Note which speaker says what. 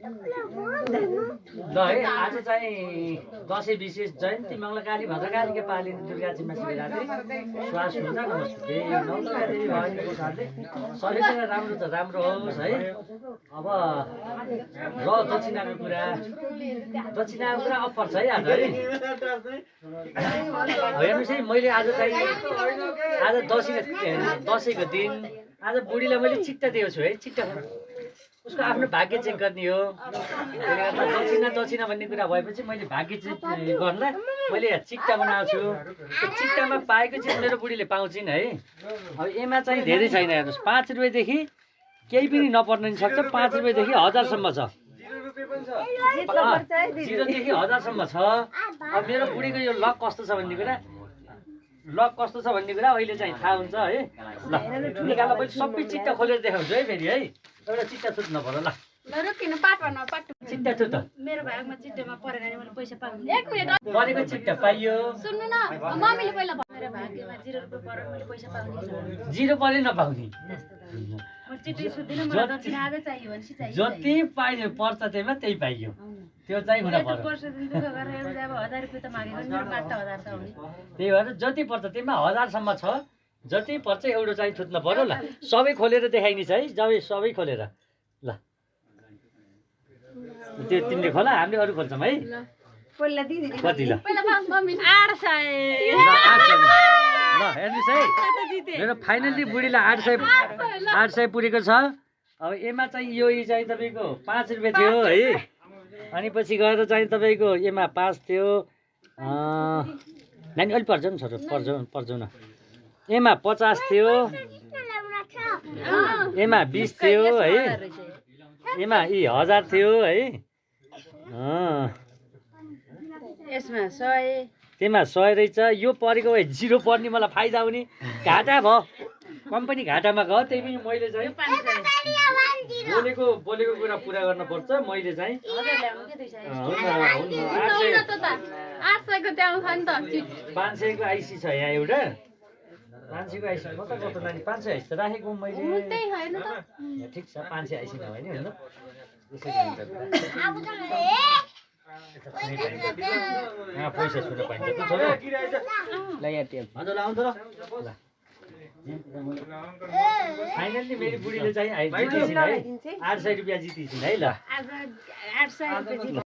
Speaker 1: ल है आज चाहिँ दसैँ विशेष जयन्ती मङ्गलकारी भद्रकालीका पालिने दुर्गाजी शिवरात्रि श्वास हुँदा नमस्ते नौदुर्गादेवी भवानीको साथले सबैजना राम्रो त राम्रो होस् है। अब र दक्षिणाको कुरा अफर छ है आज है। हेर्नुहोस् है मैले आज चाहिँ आज दसैँको दिन आज बुढीलाई मैले चिट्टा दिएको छु है। चिट्टा उसको आफ्नो भाग्य चेक गर्ने हो। दक्षिणा भन्ने कुरा भएपछि मैले भाग्य चेक गर्दा मैले चिट्टा बनाएको छु। त्यो चिट्टामा पाएको चाहिँ मेरो बुढीले पाउँछिन् है। अब यसमा चाहिँ धेरै छैन हेर्नुहोस् 5 रुपियाँदेखि केही पनि नपर्न नि सक्छ। 5 रुपियाँदेखि 1000सम्म छ। 0 देखि 1000सम्म छ। अब मेरो बुढीको यो लक कस्तो छ भन्ने कुरा अहिले चाहिँ थाहा हुन्छ है। ल निकाल्दा मैले सबै चिट्टा खोलेर देखाउँछु है फेरि है। एउटा चिट्टा छुट नपर्यो ल चिट्टा छु त
Speaker 2: मेरो भागमा चिट्टामा परेन नि मैले पैसा पाउँछु।
Speaker 1: परेको चिट्टा पाइयो।
Speaker 2: सुन्नु न मम्मीले पहिला मेरो भाग्यमा 0 रुपैयाँ परेर मैले पैसा पाउने
Speaker 1: 0 परे नपाउने
Speaker 2: म चिट्टै सुत्दिनँ। मलाई दक्षिणा आजै चाहियो भने चाहिँ
Speaker 1: जति पाइयो पर्छ त्यहीमा त्यही पाइयो। त्यो चाहिँ हुन पर्यो।
Speaker 2: वर्ष दिन दुःख गरेर अब 1000 रुपैयाँ त मागेको नि मेरो 5,000 त आउने।
Speaker 1: त्यही भएर जति पर्छ त्यहीमा 1000सम्म छ। जति पर्छ एउटा चाहिँ छुट्न पर्यो। ल सबै खोलेर देखाइदिन्छ है। सबै खोलेर ल त्यो तिमीले खोला हामीले अरू खोल्छौँ है।
Speaker 2: पहिला दिदी
Speaker 1: कति ल
Speaker 2: पहिला मम्मी 800
Speaker 1: ल हेर्नुहोस् है मेरो फाइनल्ली बुढीलाई 800 पुगेको छ। अब यसमा चाहिँ यो चाहिँ तपाईँको 5 रुपियाँ थियो है। अनि पछि गएर चाहिँ तपाईँको यसमा 5 थियो। नानी अलिक पर्छ नि छोरो पर्छ न। यसमा 50 थियो। यसमा 20 थियो है। यसमा 1000 थियो है।
Speaker 2: यसमा 100
Speaker 1: त्यसमा 100 रहेछ। यो परेको भए 0 पर्ने मलाई फाइदा हुने। घाटा भयो कम्पनी घाटामा गयो। त्यही पनि मैले चाहिँ बोलेको कुरा पुरा गर्नुपर्छ। मैले चाहिँ 500 को आइसी छ यहाँ एउटा 500 को आइसी कता नानी 500 आइसी त राखेको मैले ठिक छ। 500 आइसी नभए नि होइन पैसा छुट पाइन्छ त छोरा ल यहाँ त्यो भन्दा लाउँछ ल फाइनल्ली मेरो बुढीले चाहिँ जितिसिन् है 800 रुपियाँ जितिसिन् है। ल
Speaker 2: 800 रुपैयाँ